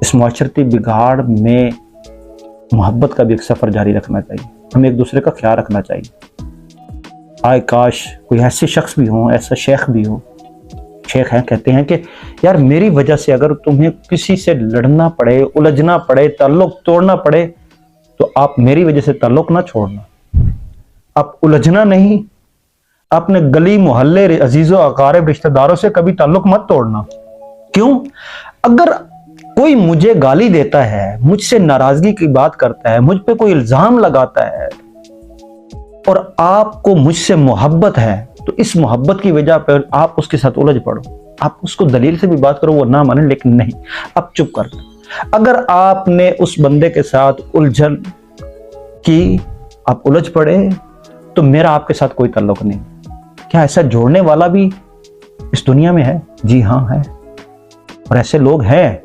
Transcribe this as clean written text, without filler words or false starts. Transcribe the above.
इस माशरती बिगाड़ में मोहब्बत का भी एक सफ़र जारी रखना चाहिए, हमें एक दूसरे का ख्याल रखना चाहिए। आए काश कोई ऐसे शख्स भी हो, ऐसा शेख भी हो, शेख हैं कहते हैं कि यार मेरी वजह से अगर तुम्हें किसी से लड़ना पड़े, उलझना पड़े, ताल्लुक तोड़ना पड़े, तो आप मेरी वजह से ताल्लुक ना छोड़ना, आप उलझना नहीं, अपने गली मोहल्ले अजीजों अकारिब रिश्तेदारों से कभी ताल्लुक मत तोड़ना। क्यों? अगर कोई मुझे गाली देता है, मुझसे नाराजगी की बात करता है, मुझ पे कोई इल्जाम लगाता है और आपको मुझसे मोहब्बत है, तो इस मोहब्बत की वजह पर आप उसके साथ उलझ पड़ो, आप उसको दलील से भी बात करो, वो ना माने, लेकिन नहीं, आप चुप कर दो। अगर आपने उस बंदे के साथ उलझन की, आप उलझ पड़े, तो मेरा आपके साथ कोई ताल्लुक नहीं। क्या ऐसा जोड़ने वाला भी इस दुनिया में है? जी हाँ है, और ऐसे लोग हैं।